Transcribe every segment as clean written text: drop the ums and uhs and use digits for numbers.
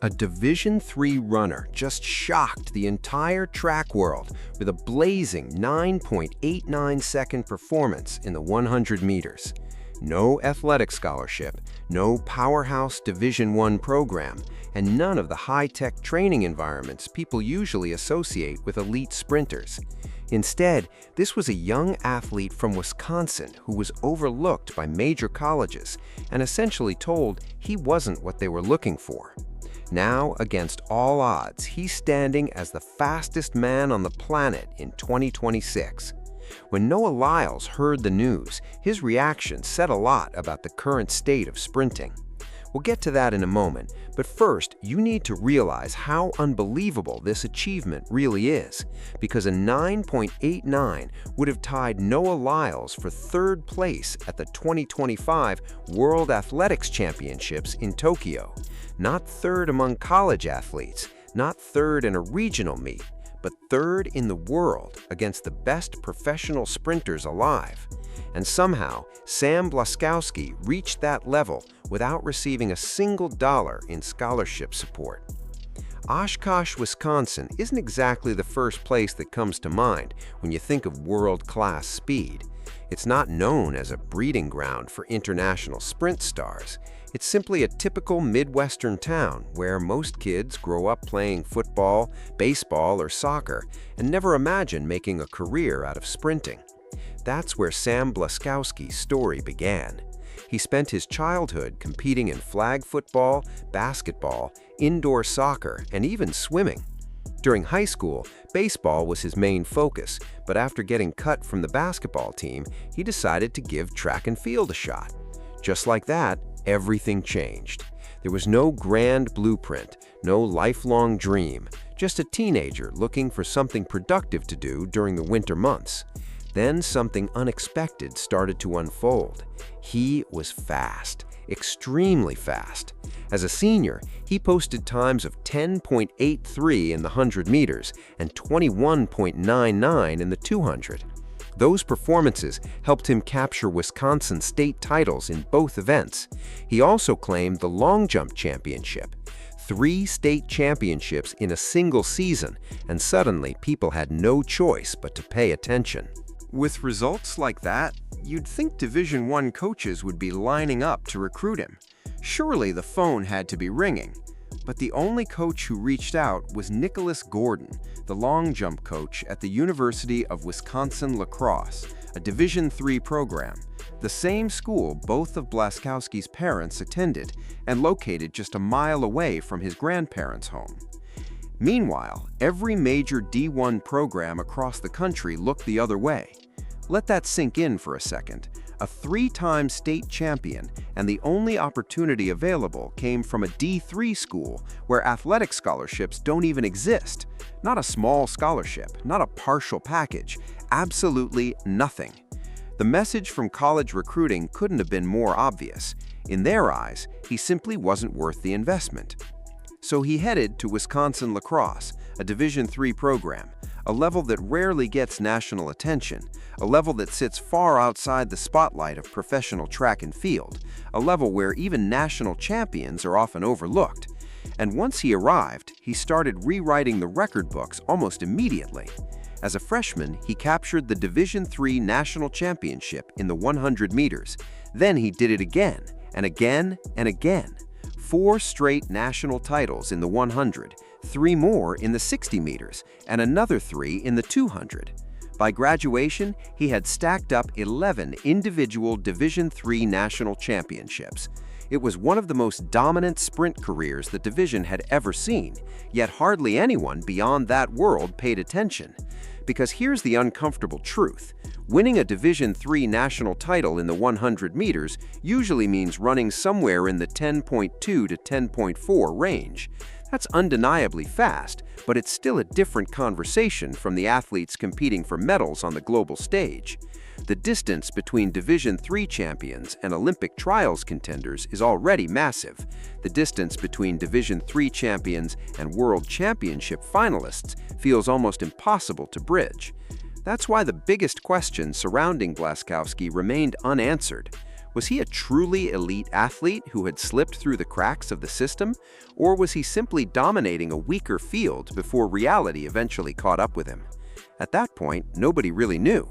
A Division III runner just shocked the entire track world with a blazing 9.89-second performance in the 100 meters. No athletic scholarship, no powerhouse Division I program, and none of the high-tech training environments people usually associate with elite sprinters. Instead, this was a young athlete from Wisconsin who was overlooked by major colleges and essentially told he wasn't what they were looking for. Now, against all odds, he's standing as the fastest man on the planet in 2026. When Noah Lyles heard the news, his reaction said a lot about the current state of sprinting. We'll get to that in a moment, but first, you need to realize how unbelievable this achievement really is, because a 9.89 would have tied Noah Lyles for third place at the 2025 World Athletics Championships in Tokyo. Not third among college athletes, not third in a regional meet, but third in the world against the best professional sprinters alive. And somehow, Sam Blaskowski reached that level without receiving a single dollar in scholarship support. Oshkosh, Wisconsin isn't exactly the first place that comes to mind when you think of world-class speed. It's not known as a breeding ground for international sprint stars. It's simply a typical Midwestern town where most kids grow up playing football, baseball, or soccer and never imagine making a career out of sprinting. That's where Sam Blaskowski's story began. He spent his childhood competing in flag football, basketball, indoor soccer, and even swimming. During high school, baseball was his main focus, but after getting cut from the basketball team, he decided to give track and field a shot. Just like that, everything changed. There was no grand blueprint, no lifelong dream, just a teenager looking for something productive to do during the winter months. Then something unexpected started to unfold. He was fast, extremely fast. As a senior, he posted times of 10.83 in the 100 meters and 21.99 in the 200. Those performances helped him capture Wisconsin state titles in both events. He also claimed the long jump championship. 3 state championships in a single season, and suddenly people had no choice but to pay attention. With results like that, you'd think Division I coaches would be lining up to recruit him. Surely the phone had to be ringing. But the only coach who reached out was Nicholas Gordon, the long jump coach at the University of Wisconsin-La Crosse, a Division III program, the same school both of Blaskowski's parents attended and located just a mile away from his grandparents' home. Meanwhile, every major D1 program across the country looked the other way. Let that sink in for a second. A 3-time state champion, and the only opportunity available came from a D3 school where athletic scholarships don't even exist. Not a small scholarship, not a partial package, absolutely nothing. The message from college recruiting couldn't have been more obvious. In their eyes, he simply wasn't worth the investment. So he headed to Wisconsin-La Crosse, a Division III program, a level that rarely gets national attention, a level that sits far outside the spotlight of professional track and field, a level where even national champions are often overlooked. And once he arrived, he started rewriting the record books almost immediately. As a freshman, he captured the Division III national championship in the 100 meters. Then he did it again, and again, and again. 4 straight national titles in the 100, 3 more in the 60 meters, and another 3 in the 200. By graduation, he had stacked up 11 individual Division III national championships. It was one of the most dominant sprint careers the division had ever seen, yet hardly anyone beyond that world paid attention. Because here's the uncomfortable truth. Winning a Division III national title in the 100 meters usually means running somewhere in the 10.2 to 10.4 range. That's undeniably fast, but it's still a different conversation from the athletes competing for medals on the global stage. The distance between Division III champions and Olympic trials contenders is already massive. The distance between Division III champions and World Championship finalists feels almost impossible to bridge. That's why the biggest question surrounding Blaskowski remained unanswered. Was he a truly elite athlete who had slipped through the cracks of the system, or was he simply dominating a weaker field before reality eventually caught up with him? At that point, nobody really knew.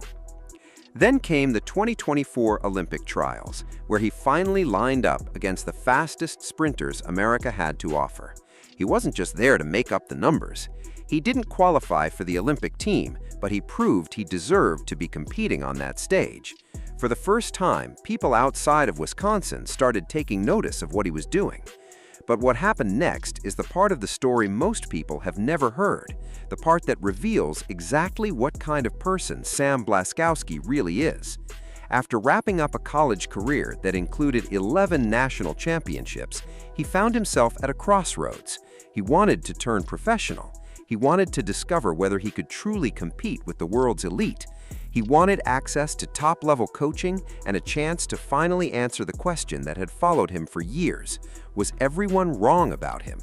Then came the 2024 Olympic trials, where he finally lined up against the fastest sprinters America had to offer. He wasn't just there to make up the numbers. He didn't qualify for the Olympic team, but he proved he deserved to be competing on that stage. For the first time, people outside of Wisconsin started taking notice of what he was doing. But what happened next is the part of the story most people have never heard, the part that reveals exactly what kind of person Sam Blaskowski really is. After wrapping up a college career that included 11 national championships, he found himself at a crossroads. He wanted to turn professional. He wanted to discover whether he could truly compete with the world's elite. He wanted access to top-level coaching and a chance to finally answer the question that had followed him for years: was everyone wrong about him?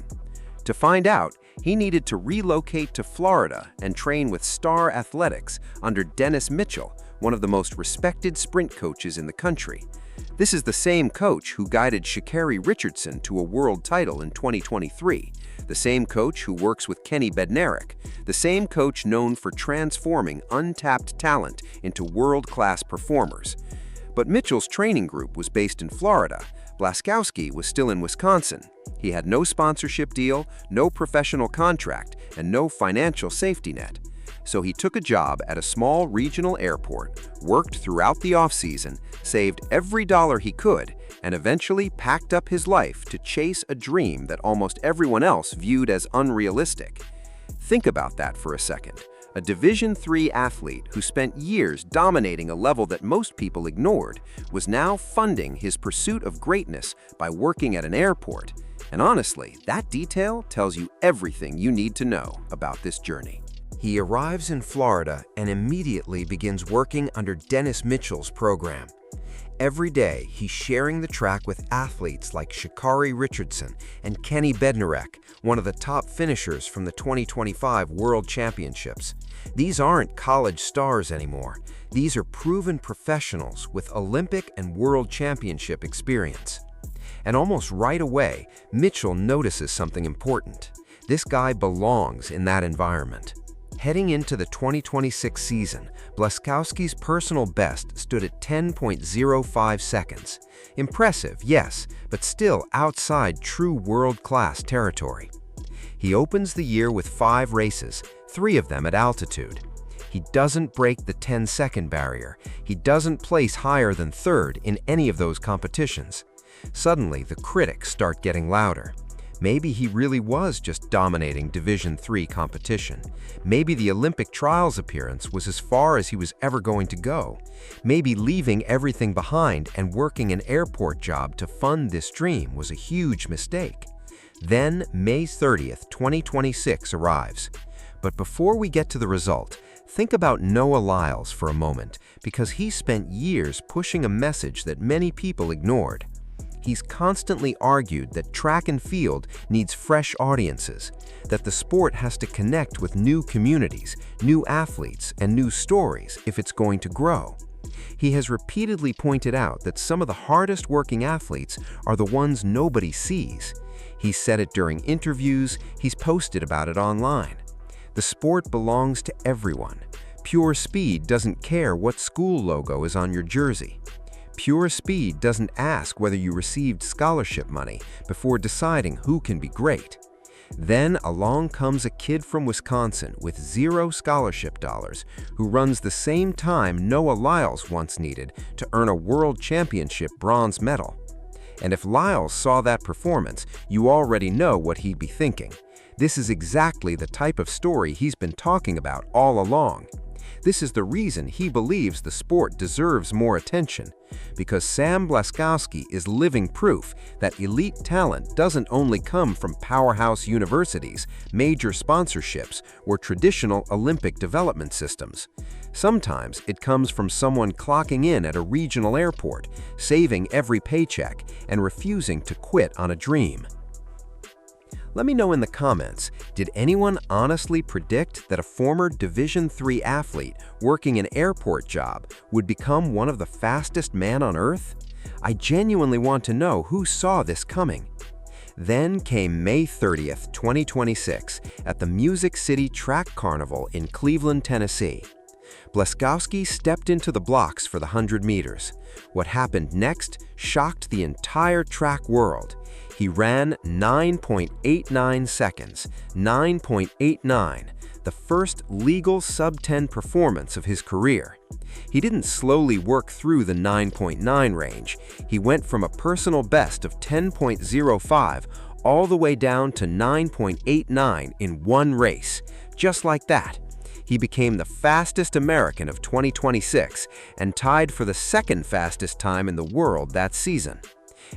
To find out, he needed to relocate to Florida and train with Star Athletics under Dennis Mitchell, one of the most respected sprint coaches in the country. This is the same coach who guided Sha'Carri Richardson to a world title in 2023, the same coach who works with Bednarek, the same coach known for transforming untapped talent into world-class performers. But Mitchell's training group was based in Florida. Blaskowski was still in Wisconsin. He had no sponsorship deal, no professional contract, and no financial safety net. So he took a job at a small regional airport, worked throughout the off-season, saved every dollar he could, and eventually packed up his life to chase a dream that almost everyone else viewed as unrealistic. Think about that for a second. A Division III athlete who spent years dominating a level that most people ignored was now funding his pursuit of greatness by working at an airport. And honestly, that detail tells you everything you need to know about this journey. He arrives in Florida and immediately begins working under Dennis Mitchell's program. Every day, he's sharing the track with athletes like Sha'Carri Richardson and Bednarek, one of the top finishers from the 2025 World Championships. These aren't college stars anymore. These are proven professionals with Olympic and World Championship experience. And almost right away, Mitchell notices something important. This guy belongs in that environment. Heading into the 2026 season, Blaskowski's personal best stood at 10.05 seconds. Impressive, yes, but still outside true world-class territory. He opens the year with 5 races, 3 of them at altitude. He doesn't break the 10-second barrier. He doesn't place higher than 3rd in any of those competitions. Suddenly, the critics start getting louder. Maybe he really was just dominating Division III competition. Maybe the Olympic trials appearance was as far as he was ever going to go. Maybe leaving everything behind and working an airport job to fund this dream was a huge mistake. Then, May 30th, 2026 arrives. But before we get to the result, think about Noah Lyles for a moment, because he spent years pushing a message that many people ignored. He's constantly argued that track and field needs fresh audiences, that the sport has to connect with new communities, new athletes, and new stories if it's going to grow. He has repeatedly pointed out that some of the hardest working athletes are the ones nobody sees. He's said it during interviews, he's posted about it online. The sport belongs to everyone. Pure Speed doesn't care what school logo is on your jersey. Pure Speed doesn't ask whether you received scholarship money before deciding who can be great. Then along comes a kid from Wisconsin with 0 scholarship dollars who runs the same time Noah Lyles once needed to earn a World Championship bronze medal. And if Lyles saw that performance, you already know what he'd be thinking. This is exactly the type of story he's been talking about all along. This is the reason he believes the sport deserves more attention, because Sam Blaskowski is living proof that elite talent doesn't only come from powerhouse universities, major sponsorships, or traditional Olympic development systems. Sometimes it comes from someone clocking in at a regional airport, saving every paycheck, and refusing to quit on a dream. Let me know in the comments, did anyone honestly predict that a former Division III athlete working an airport job would become one of the fastest men on Earth? I genuinely want to know who saw this coming. Then came May 30th, 2026, at the Music City Track Carnival in Cleveland, Tennessee. Blaskowski stepped into the blocks for the 100 meters. What happened next shocked the entire track world. He ran 9.89 seconds, 9.89, the first legal sub-10 performance of his career. He didn't slowly work through the 9.9 range. He went from a personal best of 10.05 all the way down to 9.89 in one race. Just like that. He became the fastest American of 2026 and tied for the second fastest time in the world that season.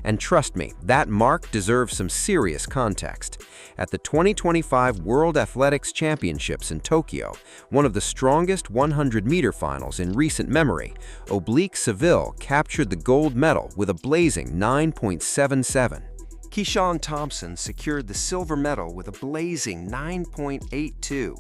And trust me, that mark deserves some serious context. At the 2025 World Athletics Championships in Tokyo, one of the strongest 100-meter finals in recent memory, Oblique Seville captured the gold medal with a blazing 9.77. Keyshawn Thompson secured the silver medal with a blazing 9.82.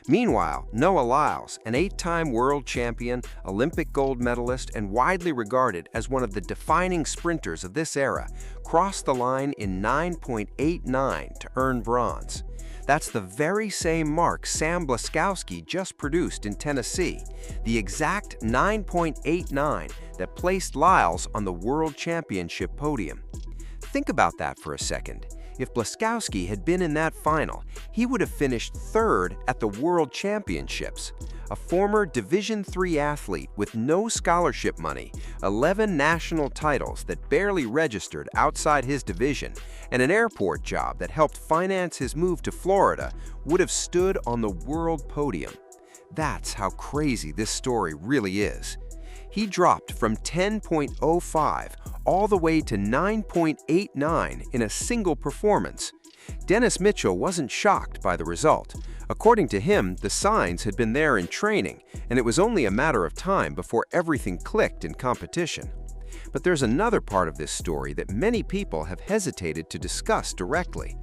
Meanwhile, Noah Lyles, an 8-time world champion, Olympic gold medalist, and widely regarded as one of the defining sprinters of this era, crossed the line in 9.89 to earn bronze. That's the very same mark Sam Blaskowski just produced in Tennessee, the exact 9.89 that placed Lyles on the World Championship podium. Think about that for a second. If Blaskowski had been in that final, he would have finished third at the World Championships. A former Division III athlete with no scholarship money, 11 national titles that barely registered outside his division, and an airport job that helped finance his move to Florida would have stood on the world podium. That's how crazy this story really is. He dropped from 10.05 all the way to 9.89 in a single performance. Dennis Mitchell wasn't shocked by the result. According to him, the signs had been there in training, and it was only a matter of time before everything clicked in competition. But there's another part of this story that many people have hesitated to discuss directly.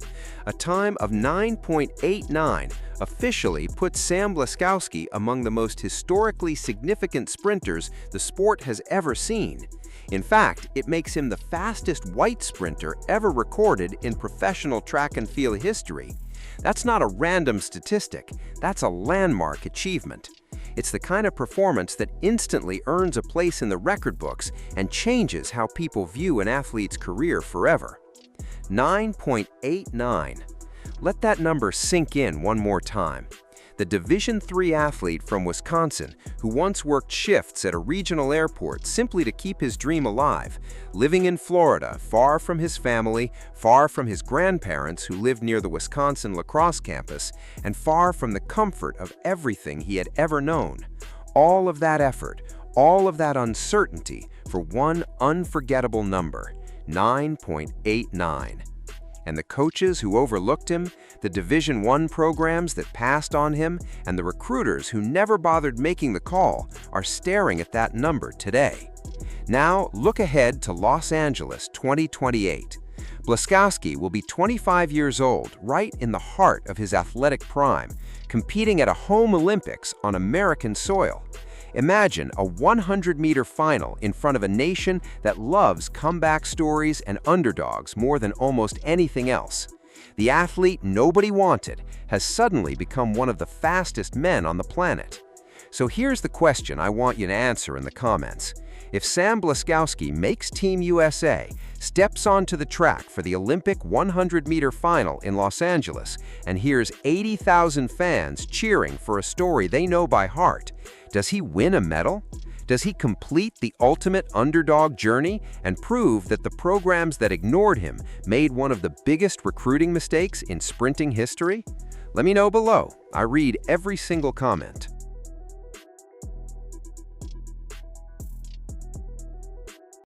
A time of 9.89 officially puts Sam Blaskowski among the most historically significant sprinters the sport has ever seen. In fact, it makes him the fastest white sprinter ever recorded in professional track and field history. That's not a random statistic, that's a landmark achievement. It's the kind of performance that instantly earns a place in the record books and changes how people view an athlete's career forever. 9.89. Let that number sink in one more time. The Division III athlete from Wisconsin, who once worked shifts at a regional airport simply to keep his dream alive, living in Florida, far from his family, far from his grandparents who lived near the Wisconsin lacrosse campus, and far from the comfort of everything he had ever known. All of that effort, all of that uncertainty for one unforgettable number, 9.89. And the coaches who overlooked him, the Division I programs that passed on him, and the recruiters who never bothered making the call are staring at that number today. Now, look ahead to Los Angeles 2028. Blaskowski will be 25 years old, right in the heart of his athletic prime, competing at a home Olympics on American soil. Imagine a 100-meter final in front of a nation that loves comeback stories and underdogs more than almost anything else. The athlete nobody wanted has suddenly become one of the fastest men on the planet. So here's the question I want you to answer in the comments. If Sam Blaskowski makes Team USA, steps onto the track for the Olympic 100-meter final in Los Angeles, and hears 80,000 fans cheering for a story they know by heart, does he win a medal? Does he complete the ultimate underdog journey and prove that the programs that ignored him made one of the biggest recruiting mistakes in sprinting history? Let me know below. I read every single comment.